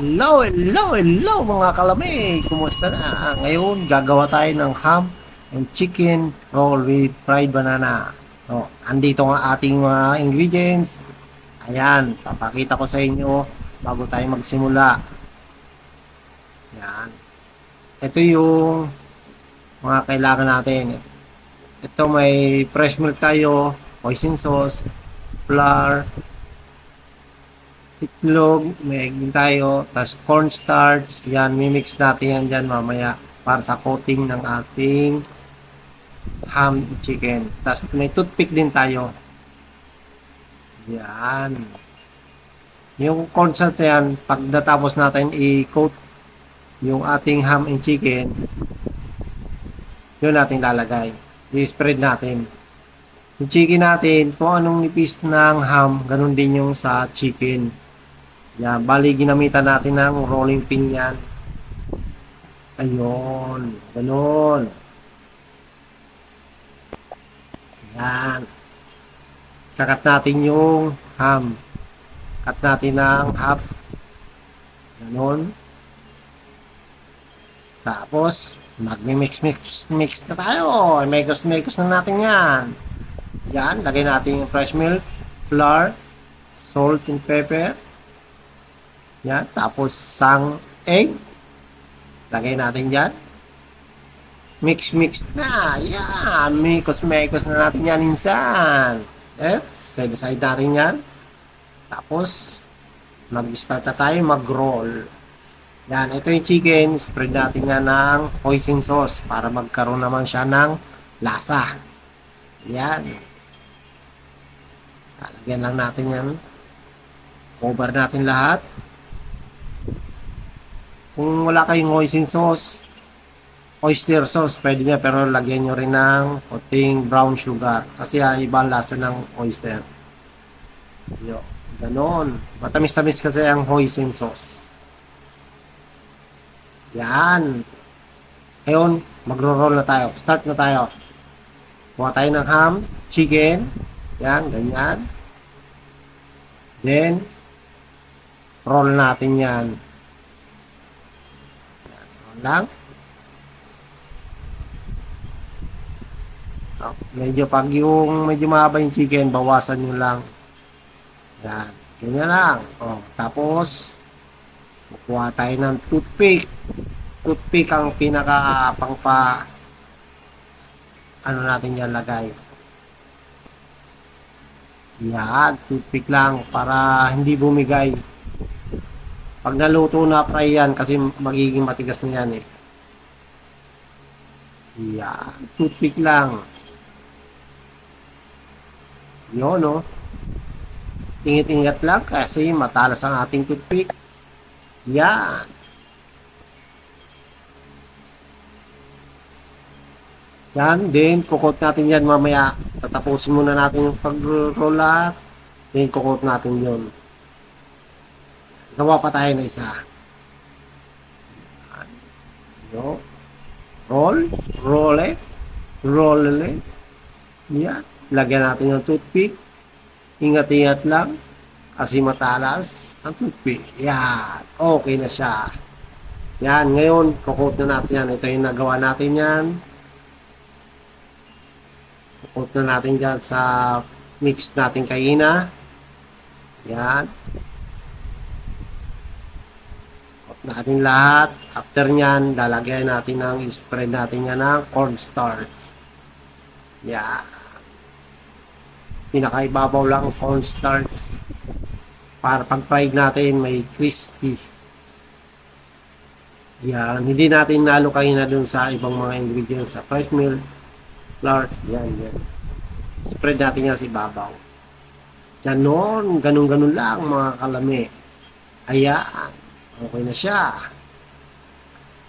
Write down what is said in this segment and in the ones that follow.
Hello mga kalamig! Kumusta na? Ngayon, gagawa tayo ng ham and chicken roll with fried banana. So, andito nga ating mga ingredients. Ayan, papakita ko sa inyo bago tayo magsimula. Ayan. Ito yung mga kailangan natin. Ito may fresh milk tayo, hoisin sauce, flour, itlog, may egg din tayo, tapos cornstarch, yan, mimix natin yan dyan mamaya para sa coating ng ating ham chicken. Tapos may toothpick din tayo. Yan. Yung cornstarch yan, pag natapos natin i-coat yung ating ham and chicken, yun natin lalagay. I-spread natin. Yung chicken natin, kung anong nipis ng ham, ganun din yung sa chicken. Yan, bali ginamitan natin ng rolling pin yan. Ayun, ganun. Yan. Kakat natin yung ham. Cut natin ng half. Ganun. Tapos, mag-mix na tayo. Mekos na natin yan. Yan, lagay natin yung fresh milk, flour, salt and pepper. Yan, tapos sang egg. Lagay natin dyan. Mix na. Yan, mekos na natin yan insan. Side side natin yan. Tapos, mag-start na tayo mag-roll. Yan, ito yung chicken. Spread natin yan ng hoisin sauce para magkaroon naman siya ng lasa. Yan. Lalagyan lang natin yan. Cover natin lahat. Kung wala kayong hoisin sauce, oyster sauce, pwede niya, pero lagyan nyo rin ng konting brown sugar. Kasi iba ang lasa ng oyster. Yo, ganon. Matamis-tamis kasi ang hoisin sauce. Yan. Ngayon, magro-roll na tayo. Start na tayo. Kuha tayo ng ham, chicken. Yan, ganyan. Then, roll natin yan. Lang. Medyo pag yung medyo mahaba yung chicken, bawasan nyo lang. Yan. Ganyan lang. Tapos, kukuha tayo ng toothpick. Toothpick ang pinaka pangpa ano natin yan lagay. Yan. Toothpick lang para hindi bumigay. Pag naluto na fry yan, kasi magiging matigas na yan eh. Yan. Toothpick lang. Yun, no? Ingat-ingat lang kasi matalas ang ating toothpick. Yan. Yan. Then, kukot natin yan mamaya. Tatapusin muna natin yung pag-roll lahat. Then, kukot natin yun. Gawa pa tayo na isa. Yo. Roll ulit. Yan. Lagyan natin yung toothpick. Ingat-ingat lang. Kasi matalas ang toothpick. Yan. Okay na siya. Yan. Ngayon, kukot na natin yan. Ito yung nagawa natin yan. Kukot na natin dyan sa mix natin kaina. Yan. Natin lahat. After nyan, lalagyan natin ng spread natin yan ng cornstarch. Yan. Pinakaibabaw lang cornstarch. Para pag fried natin, may crispy. Yan. Hindi natin nalukay na dun sa ibang mga ingredients. Sa fresh milk, flour. Yan. Spread natin yan sa ibabaw. Ganun lang mga kalami. Ayan. Okay na siya.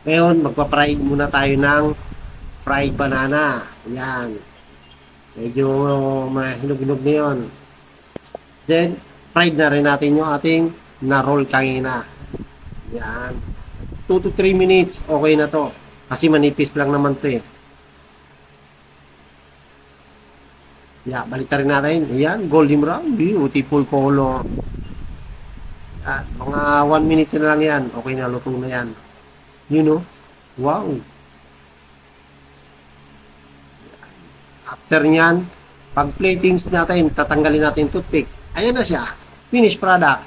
Ngayon, magpa-fry muna tayo ng fried banana. Yan. Medyo mahinog-hinog na yun. Then, fried na rin natin yung ating na-roll kanina. Yan. 2 to 3 minutes, okay na to. Kasi manipis lang naman to eh. Yan, balik rin natin. Yan, golden brown. Beautiful color. Mga 1 minute na lang yan. Okay na, luto na yan. You know? Wow. After nyan, pag platings natin, tatanggalin natin yung toothpick. Ayan na siya. Finished product.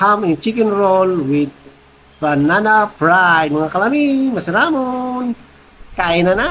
Ham and chicken roll with banana fried. Mga kalami, masaramon. Kain na na.